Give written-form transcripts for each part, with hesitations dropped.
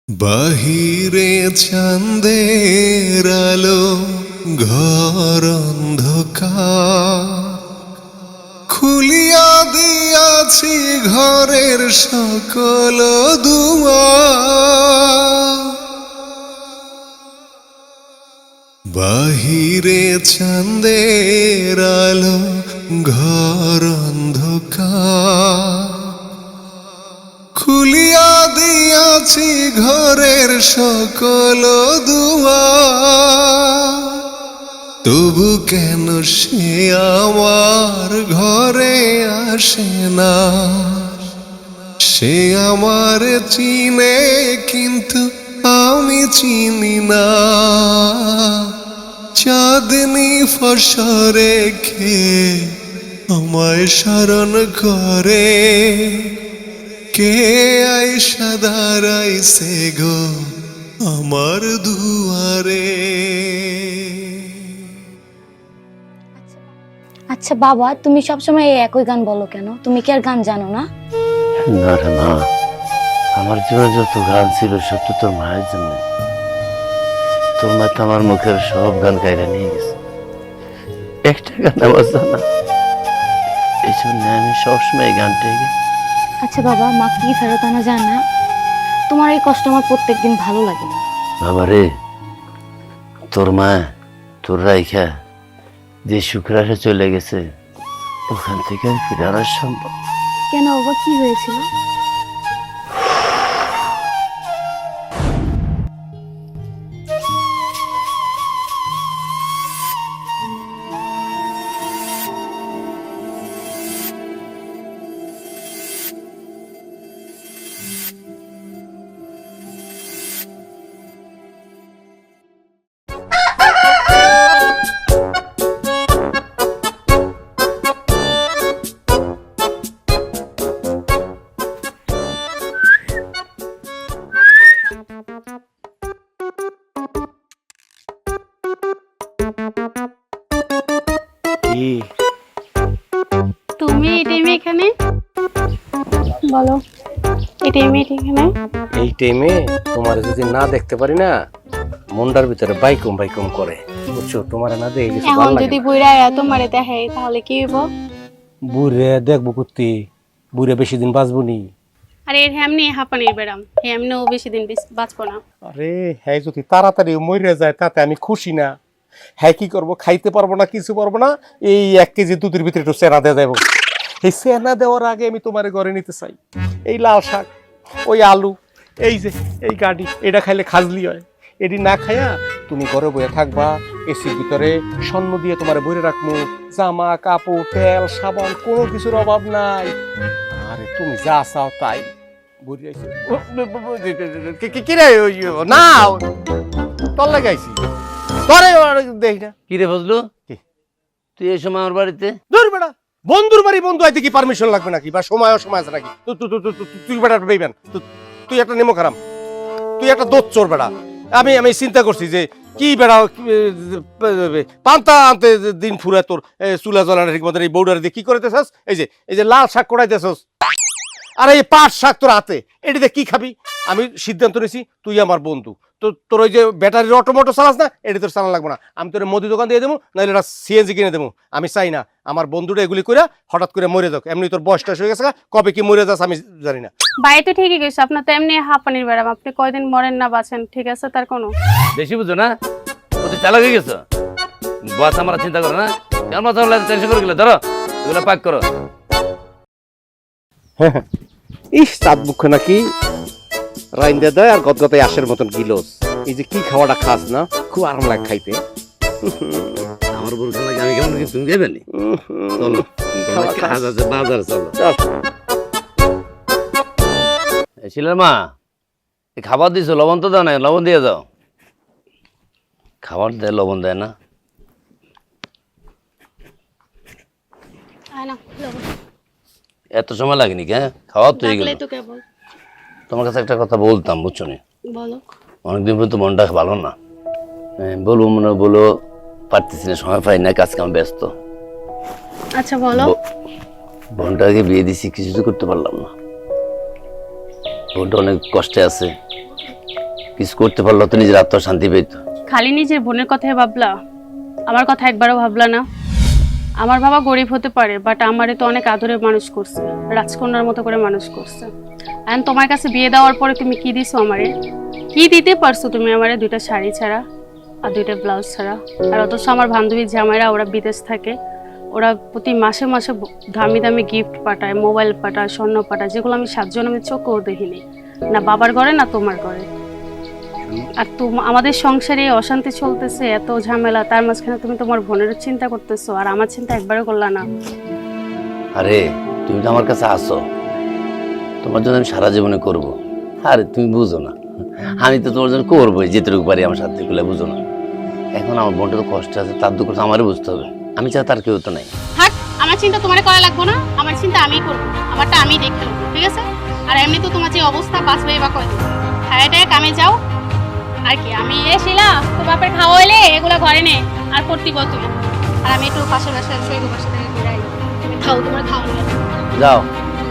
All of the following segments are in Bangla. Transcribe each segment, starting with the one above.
বাহিরে চাঁদের আলো, ঘর অন্ধকার, খুলিয়া দিয়াছি ঘরের সকল দুয়ার। বাহিরে চাঁদের আলো, ঘর অন্ধকার, খুলিয়া দিয়াছি ঘরের সকল দুয়ার। তবু কেন সে আমার ঘরে আসে না? সে আমার চিনে কিন্তু আমি চিনি না। চাঁদনি ফসরে খেয়ে আমায় স্মরণ করে, কে আইসা দাঁড়াইছে গো আমার দুয়ারে। আচ্ছা বাবা, তুমি সবসময় এই একই গান বলো কেন? তুমি কি আর গান জানো না? না রে মা, আমার জীবনে যত গান ছিল সব তো তোর মায়ের জন্য। তোর মা তো আমার মুখের সব গান গাইরা নিয়ে গেছে, একটা গান আমার জানা। এই জন্য আমি সবসময় এই গানটাই গাই। আচ্ছা বাবা, মা কি ফেরত আনা যায় না? তোমার এই কষ্ট আমার প্রত্যেকদিন ভালো লাগে না। বাবা রে, তোর মা তোর রাইখা যে শুক্রাসে চলে গেছে, ওখান থেকে আর ফিরে আনা সম্ভব। কেন বাবা, কি হয়েছিল? কি তুমি এই টাইমে এখানে? বলো, এই টাইমে এখানে? এই টাইমে তোমার যদি না দেখতে পারি না, মন্ডার ভিতরে বাইকম বাইকম করে, বুঝছো? তোমার না দেখে কিছু ভালো এখন লাগে যদি না। বুইরা তোমারে দেখে তাহলে কি হইব? বুড়ে দেখবো কুত্তি, বুড়ে বেশি দিন বাঁচবো নি। আরে এর হেমনি হাঁপানির বেড়াম, হেমনিও বেশি দিন বাঁচবো না। আরে হ্যাঁ, যদি তাড়াতাড়ি মরে যায় তাতে আমি খুশি না। হ্যাঁ, কি করবো? খাইতে পারবো না, কিছু পারবো না। এই 1 কেজি দুধের ভিতরে একটু সেনা দেওয়া যাবো। এই সেনা দেওয়ার আগে আমি তোমার ঘরে নিতে চাই। এই লাল শাক, ওই আলু, এই যে এই গাড়ি, এটা খাইলে খাজলি হয়। এটি না খাইয়া তুমি ঘরে বয়ে থাকবা, এসির ভিতরে স্বর্ণ দিয়ে তোমার বইরে রাখবো, জামা কাপড় তেল সাবান কোনো কিছুর অভাব নাই। আরে তুমি যা চাও তাই। না তোর লাগাইছি, তোরে দেখি না। কি রে ফজলু, কি? তুই এই সময় আমার বাড়িতে? ধর বেটা, বন্ধুর বাড়ি বন্ধু আইতে কি পারমিশন লাগবে নাকি? বা সময় অসময় আছে নাকি? তুই বেটা বেইবেন, তুই একটা নেমো খারাম, তুই একটা দোষ চোর বেটা। আমি চিন্তা করছি যে কি বেড়া পান্তা আনতে দিন ফুরে তোর চুলা জ্বলানো ঠিক মতো এই বৌডারে দিয়ে কি করতেছস? এই যে লাল শাক করাইতেছস, আর এই পাট শাক তোর হাতে, এটিতে কি খাবি? আমি সিদ্ধান্ত নিয়েছি তুই আমার বন্ধু, তো তোর ওই যে ব্যাটারির অটোমোটো চালাস না, এটি তোর চালান লাগবে না। আমি তোর মুদি দোকান দিয়ে দেবো, নাহলে এটা সিএনজি কিনে দেবো। আমি চাই না আমার বন্ধুটা এগুলি করে হঠাৎ করে মরে যাক। এমনি তোর বয়সটা হয়ে গেছে, কবে কি মরে যাস আমি জানি না। বাই তো ঠিকই গেছে, আপনার তো এমনি হাঁপানির বেড়াম, আপনি কয়দিন মরেন না বাঁচেন, ঠিক আছে? তার কোনো বেশি বুঝো না, ও তুই চালাক হয়ে গেছো। বাস আমরা চিন্তা করো না, কেমন টেনশন করে গেলে ধরো এগুলো পাক করো। ইস, চাঁদ মুখে নাকি রাইন্দা দেয় আর গদগদায় আশের মতন গিলোস। এই যে কি খাওয়াটা খাস না, খুব আরাম লাগে খাইতে। আমার বলছে নাকি আমি কেমন তুমি যাবে নি? চলো তোমার কাজ আছে, বাজার চলো। শিলার মা, এই খাবার দিছো, লবণ তো দাও না, লবণ দিয়ে যাও। খাবার দেয়, লবণ দেয় না। এত সময় লাগেনি কে? খাওয়া তো এগুলো। তোমার কাছে একটা কথা বলতাম, বুঝছো নি? বলো। অনেকদিন পর্যন্ত মনটা ভালো না, বলবো মনে বলো পারতেছি না, সময় পাই না, কাজ কাম ব্যস্ত। আচ্ছা বলো। বোনটাকে বিয়ে দিছি, কিছু তো করতে পারলাম না। বোনটা অনেক কষ্টে আছে, কিছু করতে পারলো তো নিজের আত্মা শান্তি পেত। খালি নিজের বোনের কথাই ভাবলা, আমার কথা একবারও ভাবলা না? আমার বাবা গরিব হতে পারে, বাট আমারে তো অনেক আদরে মানুষ করছে, রাজকন্যার মতো করে মানুষ করছে। এন্ড তোমার কাছে বিয়ে দেওয়ার পরে তুমি কি দিছো আমারে? কি দিতে পারছো তুমি আমারে? 2টা শাড়ি ছাড়া আর 2টা ব্লাউজ ছাড়া। আর অথচ আমার বান্ধবী জামাইরা ওরা বিদেশ থাকে, ওরা প্রতি মাসে মাসে দামি দামি গিফট পাঠায়, মোবাইল পাঠায়, স্বর্ণ পাঠায়, যেগুলো আমি 7 জন্মের চোখেও দেখিনি, না বাবার ঘরে না তোমার ঘরে। আর আমাদের সংসারে অশান্তি চলতেছে, এত ঝামেলা, তার মাঝখানে তুমি তোমার বোনের চিন্তা করতেছো, আর আমার চিন্তা একবারও করলা না। আরে তুমি তো আমার কাছে আসো, তোমার জন্য আমি সারা জীবনে করব। আরে তুমি বুঝো না, আমি তো তোমার জন্য করবোই যেটুকু পারি আমার সাথে খুলে, বুঝো না? এখন আমার বোনটা তো কষ্ট আছে, তার দুঃখ তো আমারই বুঝতে হবে। আমি চাই তার কেউ তো নাই। থাক, আমার চিন্তা তোমার করা লাগবে না, আমার চিন্তা আমিই করবো, আমারটা আমি দেখে নেবো, ঠিক আছে? আর এমনি তো তোমার যে অবস্থা, বাঁচবে বা কয় হ্যাঁ, এটা কামে যাও। আর কি আমি এসিলা তো বাপের খাওয়া হইলে এগুলো ঘরে নে আর করতে বল তুমি। আর আমি একটু পাশের বাসায় শৈব বাসা থেকে ঘুরে আই, তুমি খাও, তোমার খাওয়া নিয়ে যাও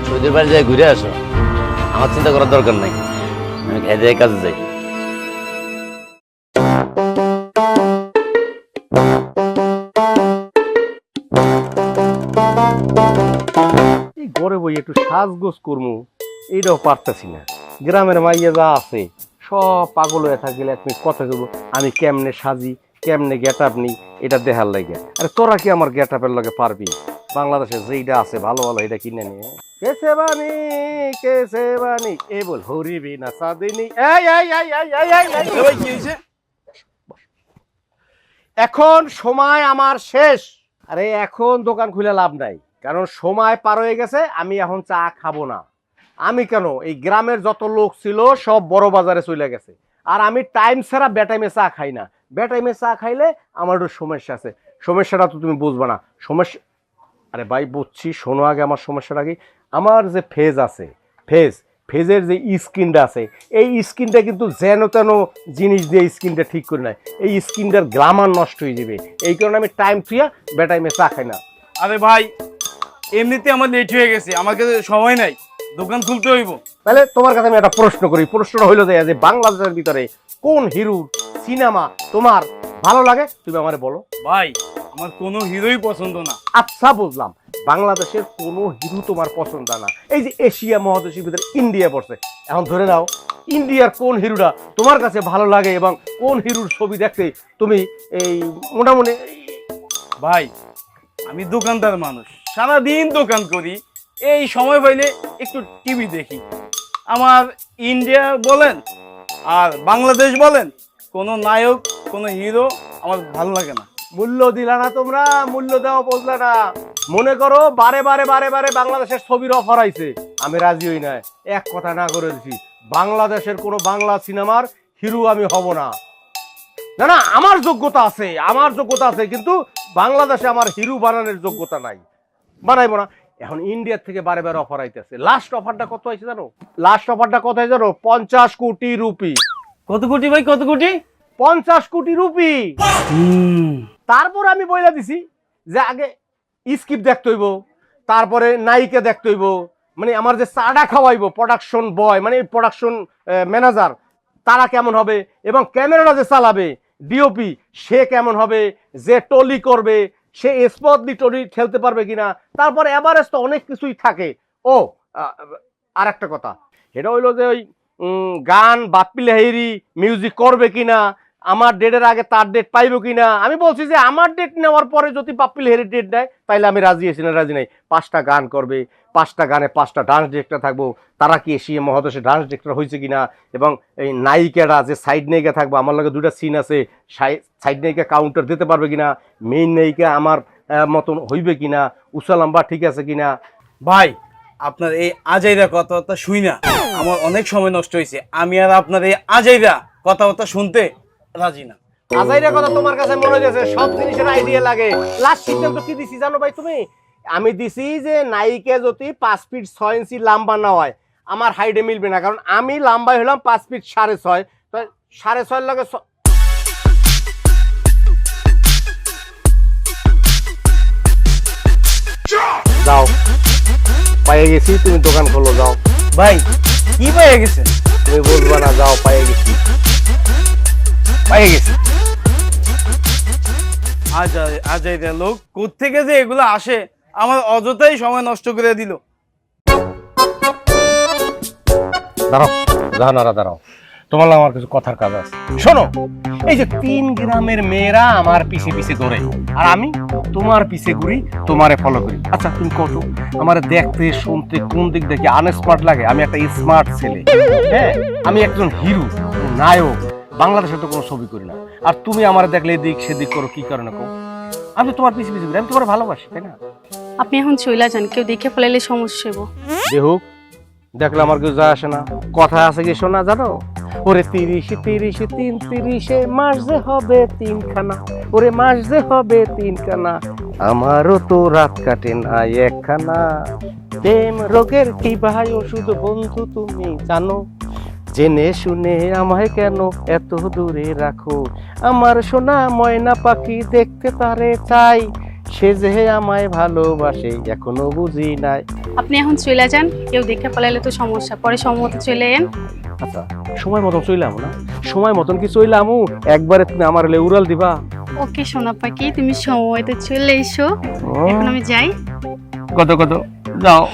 সৌদির বাড়ি যাই ঘুরে আসো, আমার চিন্তা করার দরকার নাই, আমি খেয়ে দিয়ে কাজে যাই। এই ঘরে বই একটু সাজগোজ করবো, এইটাও পারতেছি না। গ্রামের মাইয়া যা আছে সব পাগল হয়ে থাকিলে এক মিনিট কথা বলবো, আমি কেমনে সাজি, কেমনে গেট আপ নিই, এটা দেখার লাগে। আরে তোরা কি আমার গেট আপের লগে পারবি? বাংলাদেশে যেইটা আছে ভালো ভালো এটা কিনে নিয়ে কেসে বানি এ বল হরিবি না সাদিনি। এখন সময় আমার শেষ। আরে এখন দোকান খুলে লাভ নাই, কারণ সময় পার হয়ে গেছে। আমি এখন চা খাবো না। আমি কেন, এই গ্রামের যত লোক ছিল সব বড় বাজারে চলে গেছে, আর আমি টাইম ছাড়া বেটাইমে চা খাই না। বেটাইমে চা খাইলে আমার একটু সমস্যা আছে। সমস্যাটা তো তুমি বুঝবা না। সমস্যা, আরে ভাই বুঝছি, শোনো আগে আমার সমস্যাটা কি। আমার যে ফেজ আছে, ফেজের যে স্কিনটা আছে, এই স্কিনটা কিন্তু যেন তেন জিনিস দিয়ে স্কিনটা ঠিক করে নেয়, এই স্কিনটার গ্লামার নষ্ট হয়ে যাবে। এই কারণে আমি টাইম ফ্রিয়া বেটাইমে চা খাই না। আরে ভাই, এমনিতে আমার লেট হয়ে গেছে, আমার কাছে সময় নাই, দোকান খুলতে হইব। তাহলে তোমার কাছে আমি একটা প্রশ্ন করি। প্রশ্নটা হইলো যে বাংলাদেশের ভিতরে কোন হিরোর সিনেমা তোমার ভালো লাগে, তুমি আমারে বলো। ভাই, আমার কোনো হিরোই পছন্দ না। আচ্ছা বুঝলাম, বাংলাদেশের কোনো হিরো তোমার পছন্দ না। এই যে এশিয়া মহাদেশের ভিতরে ইন্ডিয়া পড়ছে, এখন ধরে নাও ইন্ডিয়ার কোন হিরোটা তোমার কাছে ভালো লাগে এবং কোন হিরোর ছবি দেখতে তুমি এই মোটামুটি। ভাই, আমি দোকানদার মানুষ, সারাদিন দোকান করি, এই সময় পাইলে একটু টিভি দেখি। আমার ইন্ডিয়া বলেন আর বাংলাদেশ বলেন, কোনো নায়ক, কোনো হিরো আমার ভালো লাগে না। মূল্য দিলা না তোমরা, মূল্য দেওয়া বুঝলা না। মনে করো বারে বারে বাংলাদেশের ছবির অফার আইছে, আমি রাজি হই না। এক কথা না করে দিছি, বাংলাদেশের কোনো বাংলা সিনেমার হিরো আমি হব না। না না, আমার যোগ্যতা আছে, কিন্তু বাংলাদেশে আমার হিরো বানানোর যোগ্যতা নাই, বানাইবো না। এখন ইন্ডিয়া থেকে বারে বারে অফার আইতেছে। লাস্ট অফারটা কত হয়েছে জানো? 50 কোটি রুপি। কত কোটি ভাই, কত কোটি? 50 কোটি রুপি। তারপর আমি বইলা দিছি যে আগে স্ক্রিপ্ট দেখতে হইব, তারপরে নায়িকা দেখতে হইব, মানে আমার যে চাটা খাওয়াইবো প্রোডাকশন বয়, মানে প্রোডাকশন ম্যানেজার, তারা কেমন হবে, এবং ক্যামেরাটা যে চালাবে ডিওপি সে কেমন হবে, যে টলি করবে সে স্পটলি টলি খেলতে পারবে কিনা, তারপরে এভারেজ তো অনেক কিছুই থাকে। ও আর একটা কথা, এটা হইলো যে ওই গান বাপ্পি লাহিড়ী মিউজিক করবে কিনা, আমার ডেটের আগে তার ডেট পাইবো কিনা। আমি বলছি যে আমার ডেট নেওয়ার পরে যদি বাপ্পি লাহিড়ীর ডেট দেয় তাইলে আমি রাজি আছি, না রাজি নাই। 5টা গান করবে, 5টা গানে 5টা ডান্স ডিরেক্টর থাকবো, তারা কি এশিয়া মহাদেশে ডান্স ডিরেক্টর হয়েছে কিনা, এবং এই নায়িকারা যে সাইড নায়িকা থাকবো, আমার লগে 2টা সিন আছে, সাইড নায়িকা কাউন্টার দিতে পারবে কিনা, মেইন নায়িকা আমার মতন হইবে কিনা, উষা লম্বা ঠিক আছে কিনা। ভাই, আপনার এই আজাইরা কথাবার্তা শুই না আমার অনেক সময় নষ্ট হয়েছে। আমি আর আপনার এই আজাইরা কথাবার্তা শুনতে রাজি না। আজাইরা কথা তোমার কাছে মনে হয়েছে, সব জিনিসের আইডিয়া লাগে। লাস্ট সিদ্ধান্ত কি দিছি জানো ভাই তুমি? আমি দিছি যে নায়িকা যদি 5 ফিট 6 ইঞ্চি লম্বা না হয় আমার হাইটে মিলবে না, কারণ আমি লম্বাই হলাম 5 ফিট 6.5, তো 6.5 লাগে। যাও, পাইয়ে গেছি, তুমি দোকান খোলো, যাও। ভাই, কি পেয়ে গেছে? তুমি বুঝবা না, যাও, পাইয়ে গেছি। পাইয়ে গেছি। আজাইরা লোক কোত্থেকে যে এগুলো আসে, আমার অযথাই সময় নষ্ট করে দিল। দাঁড়াও, জাহানারা দাঁড়াও, তোমার লাগে আমার কিছু কথার কাজ আছে। শোনো, এই যে 3 গ্রামের মেয়েরা আমার পিছে পিছে দৌড়ে, আর আমি তোমার পিছে ঘুরি, তোমারে ফলো করি। আচ্ছা তুমি কত আমার দেখতে শুনতে কোন দিক দেখে আনস্মার্ট লাগে? আমি একটা স্মার্ট ছেলে, হ্যাঁ, আমি একজন হিরো, নায়ক, বাংলাদেশে তো কোনো ছবি করি না। আর তুমি আমার দেখলে এদিক সেদিক করো, কি কারণে কো? আমি তো তোমার পিছে পিছে ঘুরি, আমি তোমার ভালোবাসি, তাই না? আপনি এখন চইলা যান, কেউ দেখে ফেলাইলে সমস্যা হইব। যে হোক, দেখলে আমার কেউ যায় আসে না। কথা আছে কি শোনা জানো? ওরে 30 30 3 30 মাস যে হবে 3 খানা, ওরে মাস যে হবে 3 খানা, আমারও তো রাত কাটে না একখানা। প্রেম রোগের কি ভাই ওষুধ বন্ধু তুমি জানো, জেনে শুনে আমায় কেন এত দূরে রাখো? আমার সোনা ময়না পাখি দেখতে তারে চাই, সে যে আমায় ভালোবাসে এখনো বুঝি নাই। আপনি এখন চইলা যান, কেউ দেখে ফেলাইলে তো সমস্যা, পরে সময় চলে এন। আচ্ছা সময় মতন চইলাম না? সময় মতন কি চইলামু? একবারে তুমি আমার লে উড়াল দিবা? ওকে সোনা পাখি, তুমি সময় তো চলে এসো, এখন আমি যাই। কত কত যাও।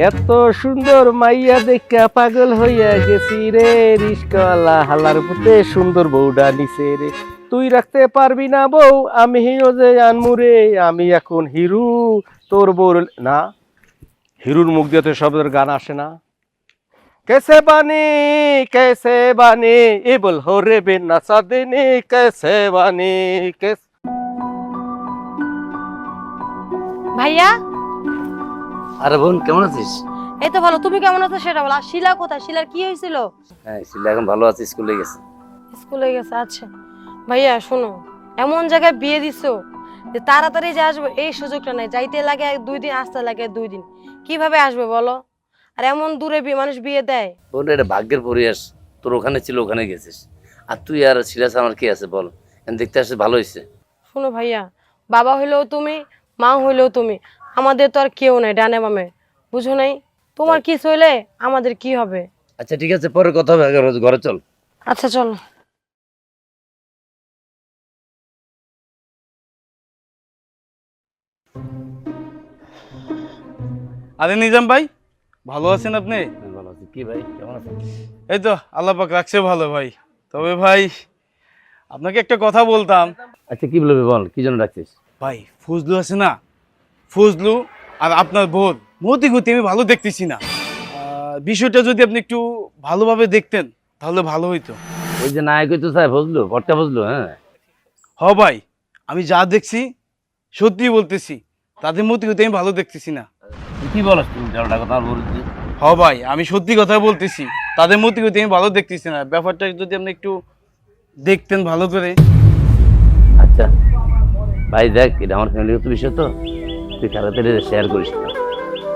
এত সুন্দর মাইয়া দেখা পাগল হইয়া গেছি রে, রিস্কাওয়ালা হালার পুতে সুন্দর বউডা নিছে রে। তুই রাখতে পারবি না বউ, আমি হিরো যে আনমু রে, আমি এখন হিরু তোর বউ না। হিরুর মুখ দিয়ে তো শব্দের গান আসে না। कैसे बानी ये बोल हो रे बिना सादनी कैसे बानी कैसे। ভাইয়া, আরে বোন কেমন আছিস? এই তো ভালো। তুমি কেমন আছো সেটা বলো। আর শিলা কোথায়? শিলার কি হয়েছিল? হ্যাঁ শিলা এখন ভালো আছে, স্কুলে গেছে। স্কুলে গেছে? আচ্ছা ভাইয়া শোনো, এমন জায়গায় বিয়ে দিছো যে তাড়াতাড়ি যে আসবো এই সুযোগটা নাই। যাইতে লাগে 2 দিন, আসতে লাগে 2 দিন, কিভাবে আসবে বলো? আর এমন দূরে মানুষ বিয়ে দেয়? বোন এটা ভাগ্যের পরিহাস, তোর ওখানে ছিল ওখানে গেছিস, আর তুই আর সিরাজ আমার কি আছে বল? দেখতে আসছে ভালো হয়েছে। শোনো ভাইয়া, বাবা হইলেও তুমি, মা হইলেও তুমি, আমাদের তো আর কেউ নাই ডানে বামে, বুঝো নাই? তোমার কি হইলে আমাদের কি হবে? আচ্ছা ঠিক আছে, পরে কথা হবে, আগে ঘরে চল। আচ্ছা চলো। আরে নিজাম ভাই, ভালো আছেন আপনি? ভালো আছি। কি ভাই কেমন আছেন? এই তো আল্লাহ পাক রাখছে ভালো ভাই। তবে ভাই আপনাকে একটা কথা বলতাম। আচ্ছা কি বলবি বল, কি জন্য ডাকছিস? ভাই ফজলু আছে না, ফজলু আর আপনার বোন মতি গতি আমি ভালো দেখতেছি না। বিষয়টা যদি আপনি একটু ভালোভাবে দেখতেন তাহলে ভালো হইতো। ওই যে নায়ক হইতো স্যার বুঝলো, পটকা বুঝলো। হ্যাঁ ভাই, আমি যা দেখছি সত্যি বলতেছি, তাদের মতি গতি আমি ভালো দেখতেছি না। তুই কি বলস? তুমি জলটা কথা বলছিস। ভাই আমি সত্যি কথা বলতেছি, তাদের মতি গতি আমি ভালো দেখতেছি না। ব্যাপারটা যদি আপনি একটু দেখতেন ভালো করে। আচ্ছা ভাই দেখ, এটা আমার ফ্যামিলিগত বিষয় তো, তুই তাড়াতাড়ি শেয়ার করিস না,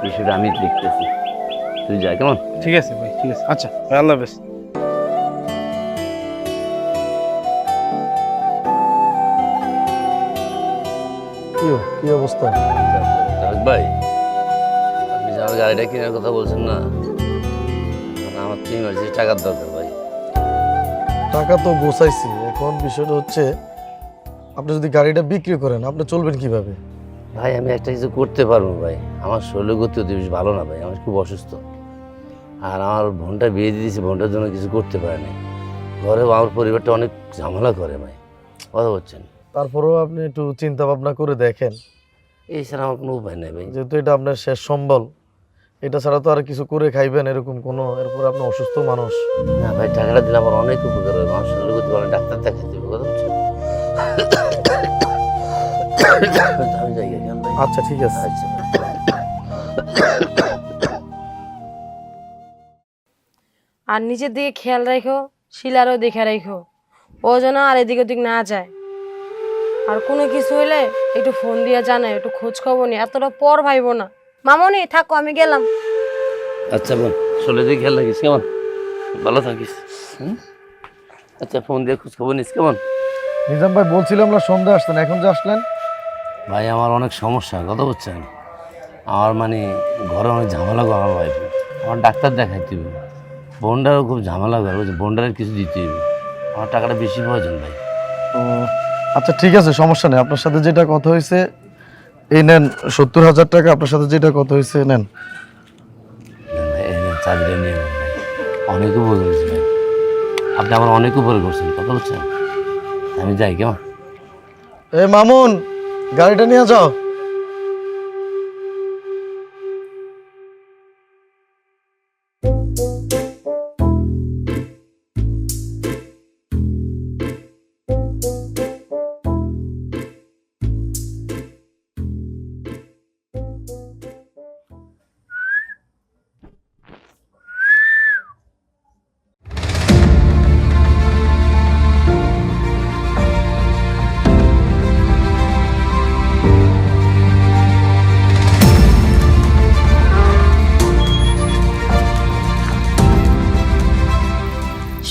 বিষয়টা আমি দেখতেছি। তুই যা কেমন? ঠিক আছে ভাই, ঠিক আছে। আচ্ছা ভাই, আল্লাহ হাফেজ। কি অবস্থা? ভাই আপনি যে আমার গাড়িটা কেনার কথা বলছেন না, মানে আমার তো ইমার্জেন্সি টাকার দরকার ভাই। টাকা তো গোছাইছি, এখন বিষয়টা হচ্ছে আপনি যদি গাড়িটা বিক্রি করেন আপনি চলবেন কিভাবে? ভাই আমি একটা কিছু করতে পারবো ভাই, আমার শরীর গতি অতি বেশি ভালো না ভাই, আমি খুব অসুস্থ। আর আমার বোনটা বিয়ে দিয়ে দিয়েছি, বোনটার জন্য কিছু করতে পারে না। ঘরে আমার পরিবারটা অনেক ঝামেলা করে ভাই, কথা বলছেন। তারপরেও আপনি একটু চিন্তা ভাবনা করে দেখেন, এই ছাড়া আমার কোনো উপায় নেই ভাই। যেহেতু এটা আপনার শেষ সম্বল, এটা ছাড়া তো আর কিছু করে খাইবেন এরকম কোনো, এরপর আপনি অসুস্থ মানুষ। না ভাই টাকাটা দিলে আমার অনেক উপকার হবে, আমার শরীর গতি অনেক ডাক্তার দেখাই দেবে, কথা বলছেন। আমি যাই এখন ভাই। আচ্ছা ঠিক আছে। আচ্ছা আর নিজের দিকে খেয়াল রাখো, শিলারও দেখে রাখো, ও যেন আর এদিক ওদিক না যায়। আর কোনো কিছু হইলে একটু ফোন দিয়ে জানাই, একটু খোঁজ খবর নি, এতটা পর ভাইব না। মামনি থাকো, আমি গেলাম। আচ্ছা বোন, শরীর দিকে খেয়াল রাখিস কেমন, ভালো থাকিস। আচ্ছা ফোন দিয়ে খোঁজ খবর নিস কেমন। নিজাম ভাই বলছিলাম না সন্ধ্যা আসতেন, এখন যে আসলেন? ভাই আমার অনেক সমস্যা, কথা বলছেন। আমার মানে ঘরে অনেক ঝামেলা করে আমার ওয়াইফ, আমার ডাক্তার দেখাইতে হবে। বোনটারও খুব ঝামেলা করে, বুঝছো? বোনটার কিছু দিতে হবে, আমার টাকাটা বেশি প্রয়োজন ভাই। আচ্ছা ঠিক আছে, সমস্যা নেই। আপনার সাথে যেটা কথা হয়েছে এই নেন 70,000 টাকা। আপনার সাথে যেটা কথা হয়েছে নেন। এই নেন, চাবিটা নিয়ে নেন ভাই। অনেক উপর করেছি ভাই, আপনি আমার অনেক উপরে করছেন, কথা বলছেন। আমি যাই কেমন? এ মামুন, গাড়িটা নিয়ে যাও।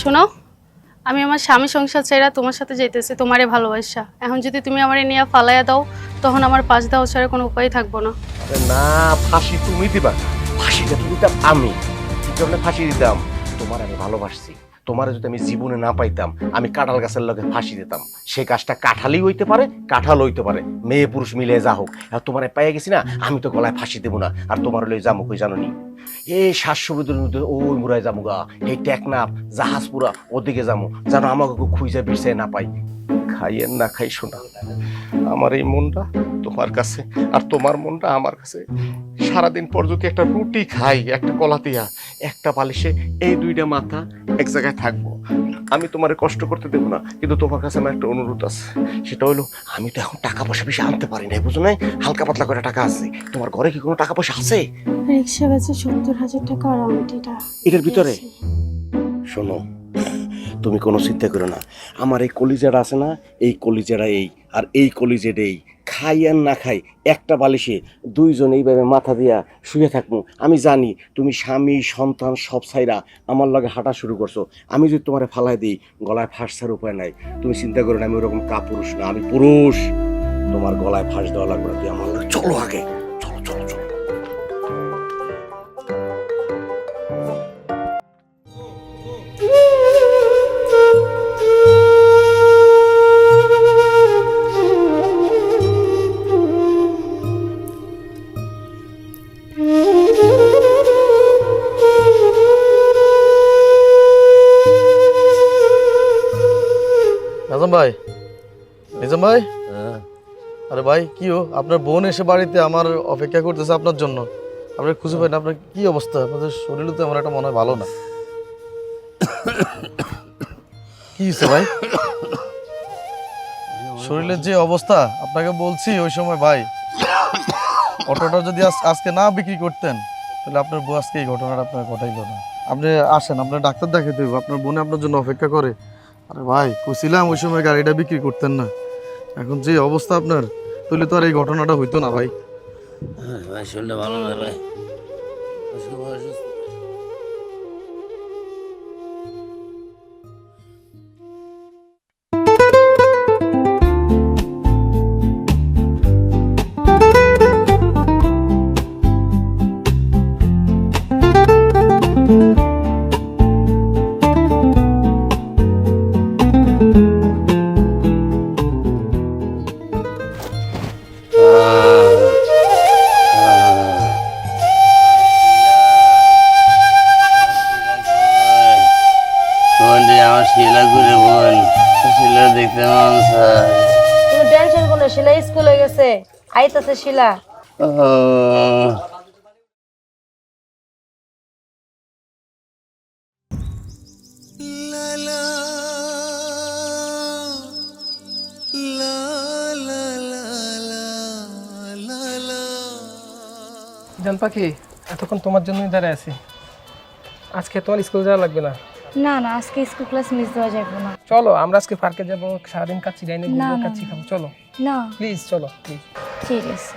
শোনো, আমি আমার স্বামী সংসার ছেড়ে তোমার সাথে যাইতেছি, তোমারে ভালোবাসা। এখন যদি তুমি আমারে নিয়ে ফালাইয়া দাও, তখন আমার পাশ দেওয়া ছাড়া কোনো উপায় থাকবো না। আরে না, ফাঁসি তুমি দিবা, ফাঁসিটা তো দিতাম আমি। কি কারণে ফাঁসি দিতাম? তোমার আমি ভালোবাসছি। তোমার যদি আমি জীবনে না পাইতাম, আমি কাঁঠাল গাছের লগে ফাঁসি দিতাম। সেই গাছটা কাঁঠালই হইতে পারে, কাঁঠাল হইতে পারে, মেয়ে পুরুষ মিলে যা হোক। আর তোমার পাইয়া গেছি না, আমি তো গলায় ফাঁসি দেবো না। আর তোমার লই যামো কই জানো নি? এই শ্বাসবিদের মধ্যে ওই মুরায় যামু গা, এই টেকনাফ জাহাজপুরা ওদিকে যামু, যেন আমাকে খুঁজে বিরছে না পাই। খাইয়েন না খাই শোনা, আমার এই মনটা তোমার কাছে, আর তোমার মনটা আমার কাছে। সারাদিন পর যদি একটা রুটি খাই, একটা কলা দিয়া, একটা বালিশে এই দুইটা মাথা এক জায়গায় থাকবো, আমি তোমারে কষ্ট করতে দেবো না। কিন্তু তোমার কাছে আমার একটা অনুরোধ আছে, সেটা হলো আমি তো এখন টাকা পয়সা বেশি আনতে পারি না, বুঝো না? হালকা পাতলা করে টাকা আছে। তোমার ঘরে কি কোনো টাকা পয়সা আছে? রিক্সা বেচে 70,000 টাকা আর আংটিটা এটার ভিতরে শোনো, তুমি কোনো চিন্তা করো না। আমার এই কলিজাটা আছে না, এই কলিজাটা এই, আর এই কলিজাটা এই। খাই আর না খাই একটা বালিশে দুইজন এইভাবে মাথা দিয়া শুয়ে থাকবো। আমি জানি তুমি স্বামী সন্তান সব ছাইরা আমার লগে হাঁটা শুরু করছো। আমি যদি তোমারে ফালাই দিই, গলায় ফাঁস ছাড়ার উপায় নাই। তুমি চিন্তা করো না, আমি ওরকম কাপুরুষ না, আমি পুরুষ। তোমার গলায় ফাঁস দেওয়া লাগবে না, তুই আমার লগে চলো আগে, চলো চলো চলো। নিজাম ভাই, নিজাম ভাই, হ্যাঁ। আরে ভাই কি আপনার বোন এসে বাড়িতে আমার অপেক্ষা করতেছে আপনার জন্য। আপনার খুঁজে পাই না। আপনার কি অবস্থা? আপনাদের শরীরও তো আমার একটা মনে হয় ভালো না। কি হয়েছে ভাই? শরীরের যে অবস্থা আপনাকে বলছি ওই সময় ভাই, অটোটা যদি আজকে না বিক্রি করতেন তাহলে আপনার বউ আজকে এই ঘটনাটা আপনার ঘটাইলো না। আপনি আসেন, আপনার ডাক্তার দেখাতে হবে, আপনার বোনে আপনার জন্য অপেক্ষা করে। আরে ভাই কইছিলাম ওই সময় গাড়িটা বিক্রি করতেন না। এখন যে অবস্থা আপনার, তাহলে তো আর এই ঘটনাটা হইতো না ভাই। ভাই শরীরটা ভালো না ভাই। আমার শিলা করে বোন, শিলা দেখতে মন চায়। তুমি টেনশন করো না, শিলা স্কুলে গেছে, আইতাছে শিলা। জান পাখি, এতক্ষণ তোমার জন্যই দাঁড়ায় আছি। আজকে তোমার স্কুল যাওয়া লাগবে না। না না, আজকে স্কুল ক্লাস মিস দেওয়া যাবে না। চলো আমরা আজকে পার্কে যাবো, সারাদিন কাচ্চি ডাইনে না, ঘুরবো, না, কাচ্চি খাবো। চলো না প্লিজ, চলো প্লিজ। ঠিক আছে।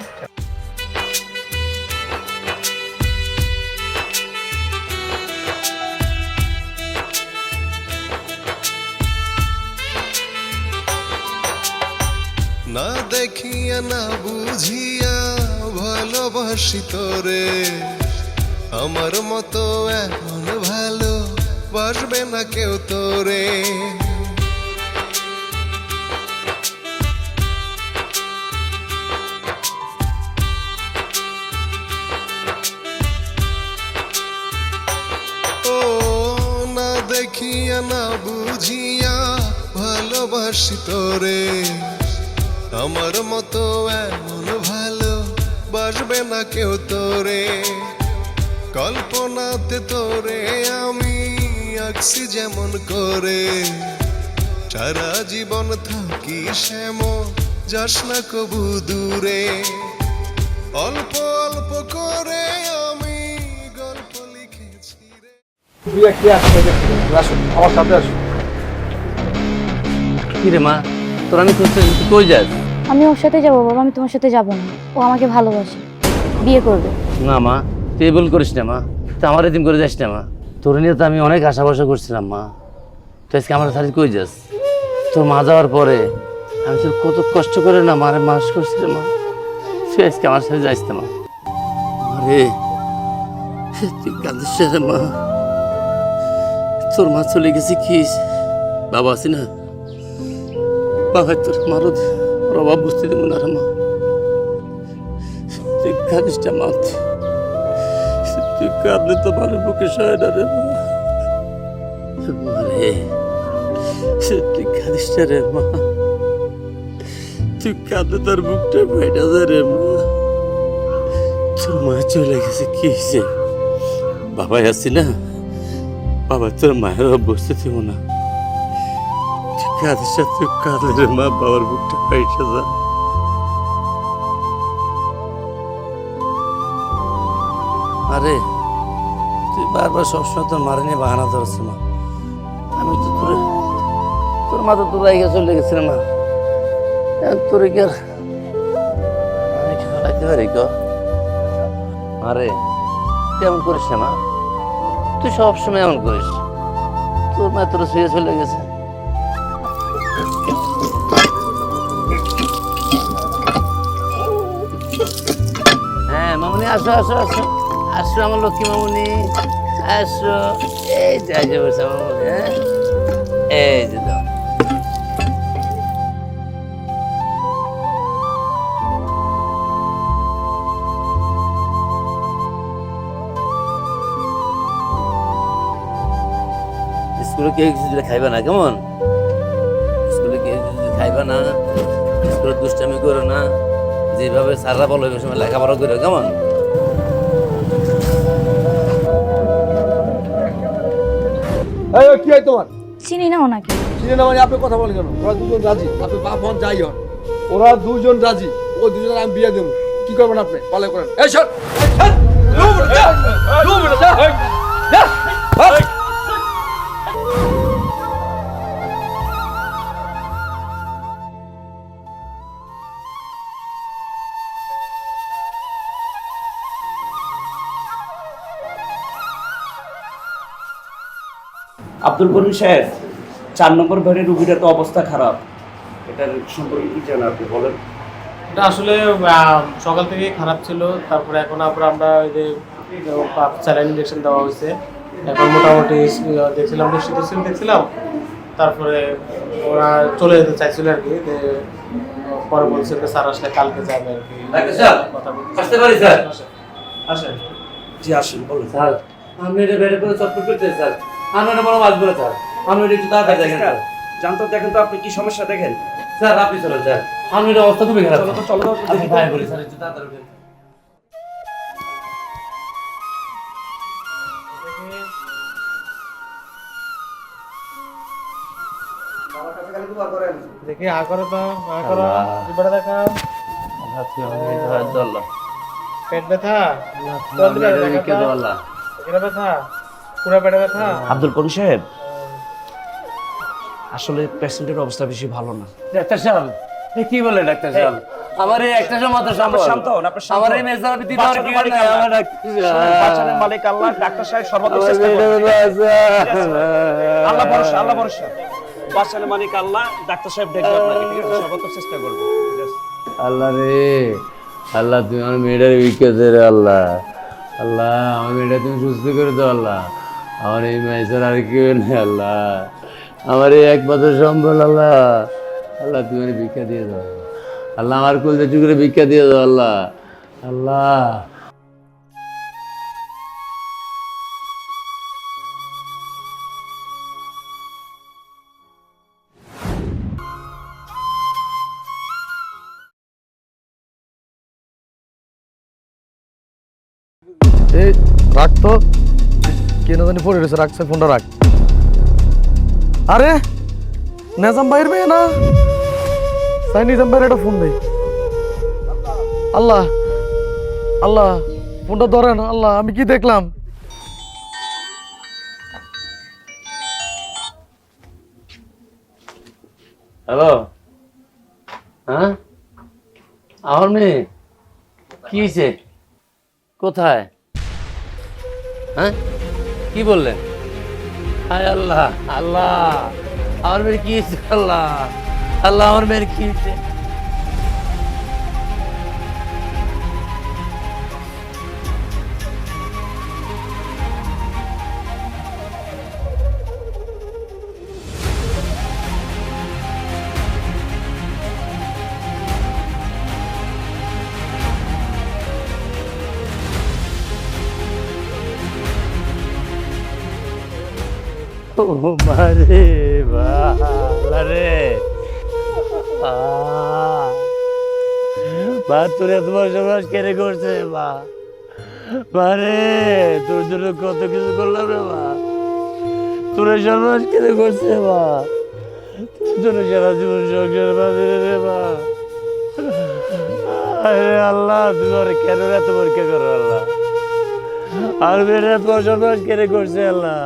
না দেখিয়া না বুঝিয়া ভালোবাসি তোরে, আমার মতো এমন ভালো বাসবে না কেউ তোরে। ও না দেখিয়া না বুঝিয়া ভালোবাসি তোরে, আমার মতো এমন ভালো বাসবে না কেউ তোরে। কল্পনাতে তোরে আমি আঁকছি যেমন করে, সারা জীবন থাকি সেমন যাস না কবু দূরে। অল্প অল্প করে আমি গল্প লিখেছি রে। আমার সাথে আসুন। কি রে মা, তোর আমি খুঁজতে তুই কই যাস? আমি ওর সাথে যাবো বাবা, আমি তোমার সাথে যাবো না। ও আমাকে ভালোবাসে, বিয়ে করবে। না মা, তুই ভুল করিস না মা, তুই আমার এদিন করে যাস না মা। তোর নিয়ে তো আমি অনেক আশা ভরসা করছিলাম মা, তুই আজকে আমার সাথে কই যাস? তোর মা যাওয়ার পরে আমি তোর কত কষ্ট করে না মারে মানুষ করছি রে মা, তুই আজকে আমার সাথে যাইস না মা। আরে তুই কাঁদিস রে মা, তোর মা চলে গেছে কি বাবা আছি না, বাবা তোর মারো অভাব বুঝতে দেবো না রে মা, তুই কাঁদিস না মা, তুই কাঁদলে তো আমার বুকে সয় না রে মা। রে তুই কাঁদিস না রে মা, তুই কাঁদলে তোর বুকটা ফেটে যায় রে মা। তোর মা চলে গেছে কি হয়েছে, বাবাই আছি না, বাবা তোর মায়ের বুঝতে দেবো না, তুই কাঁদিস না, তুই কাঁদলে রে মা বাবার বুকটা ফেটে যায়। আরে তুই বারবার সবসময় তোর মারে নিয়ে বাহানা ধরছে মা, আমি তো তোর মা তো তোর জায়গা চলে গেছে রে মা, তোরে কি আর আমি খেলাইতে পারি ক? আরে তুই এমন করিস না মা, তুই সবসময় এমন করিস, তোর মা তোর শুয়ে চলে গেছে। হ্যাঁ মামুনি আসো আসো আসো আসো, আমার লক্ষ্মী মামুনি আসো। এই যাই যে বসে মামুনি, হ্যাঁ এই যে দাও। স্কুলে কেউ কিছু দিলে খাইবা না কেমন? স্কুলে কেউ কিছু দিলে খাইবা না, স্কুলে দুষ্টামি করো না, যেভাবে স্যাররা বলো ওই সময় লেখাপড়া করো কেমন? কি হয় তোমার? চিনি না ওনাকে। চিনে না মানে আপনি কথা বলেন কেন? ওরা দুজন রাজি, আপনি বাপ হন যাই হন, ওরা দুজন রাজি, ওই দুজন আমি বিয়ে দেবো। কি করবেন আপনি? পালে করেন। এই শোন, আব্দুল করিম সাহেব, 4 নম্বর বেডের রুগীটার তো অবস্থা খারাপ, এটার সম্পর্কে কি জানেন আপনি বলেন? এটা আসলে সকাল থেকেই খারাপ ছিল, তারপরে এখন আমরা ওই যে স্যালাইন ইঞ্জেকশন দেওয়া হয়েছে, এখন মোটামুটি দেখছিলাম দেখছিলাম, তারপরে ওরা চলে যেতে চাইছিল আর কি, যে পরে বলছে যে স্যার আসলে কালকে যাবে আর কি। কথা আসতে পারি স্যার? আসেন। জি আসেন বলুন। স্যার আমি এটা বেড়ে করে চটপট করতে স্যার, আমি এটা বড় মাছ বলে স্যার, আমি এটা একটু তাড়াতাড়ি দেখেন স্যার। জানতো দেখেন তো আপনি কি সমস্যা দেখেন। স্যার আপনি চলেন স্যার, আমি এটা অবস্থা খুবই খারাপ। চলো তো চলো, আপনি ভাই বলি স্যার একটু তাড়াতাড়ি উঠেন। দেখি আ করো তো, আ করো, জিব্বাটা দেখাও। পেট ব্যথা, এখানে ব্যথা, পুরো পেটে ব্যথা। আব্দুল করিম সাহেব, আসলে পেশেন্টের অবস্থা বেশি ভালো না। ডাক্তার সাহেব কি বলে ডাক্তার সাহেব? আমার এই একটা সময় মাত্র সম্ভব। শান্ত হন, আপনি শান্ত আমার হন। এই মেজাবি দিতে আর কি বাঁচানোর মালিক নাই আল্লাহ। আমার ডাক্তার শোনেন, বাঁচানোর মালিক আল্লাহ, ডাক্তার সাহেব সর্বোচ্চ চেষ্টা করবে। আল্লাহ ভরসা, আল্লাহ ভরসা। বাঁচানোর মালিক আল্লাহ, ডাক্তার সাহেব দেখবে আপনাকে, ঠিক আছে? সর্বোচ্চ চেষ্টা করবে। ঠিক আছে? আল্লাহ রে আল্লাহ, তুমি আমার মেয়েটার উইকেছে রে আল্লাহ, আল্লাহ আমার মেয়েটা তুমি সুস্থ করে দাও আল্লাহ, আমার এই মায়ের ছাড়া আর কেউ নেই আল্লাহ, আমার এই একমাত্র সম্বল আল্লাহ। আল্লাহ তুমি আমারে ভিক্ষা দিয়ে দাও আল্লাহ, আমার কুলতে টুকরে ভিক্ষা দিয়ে দাও আল্লাহ। আল্লাহ এই রাখ তো, কেন জানি পড়ে রয়েছে, রাখছে ফোনটা রাখ। আরে নেজাম ভাইয়ের মেয়ে না, তাই নিজাম ভাইয়ের একটা ফোন দেই। আল্লাহ আল্লাহ, ফোনটা ধরেন আল্লাহ, আমি কি দেখলাম। হ্যালো, হ্যাঁ আমার মেয়ে কি হয়েছে, কোথায়? হ্যাঁ কি বললেন? হায় আল্লাহ, আল্লাহ আমার মেয়ের কি হয়েছে? আল্লাহ আল্লাহ আমার মেয়ের কি হয়েছে? ও মারে বালারে, মা তোর এত বড় সমাজ কেড়ে করছে মা, মারে তোর জন্য কত কিছু করলাম রে মা, তোর সমাজ কেড়ে করছে মা, তোর জন্য সারা জীবন সংসার বাঁধে রে মা। আরে আল্লাহ তুমি ওরে কেন এত পরীক্ষা করো আল্লাহ, আর মেয়ের এত বড় সমাজ কেড়ে করছে আল্লাহ।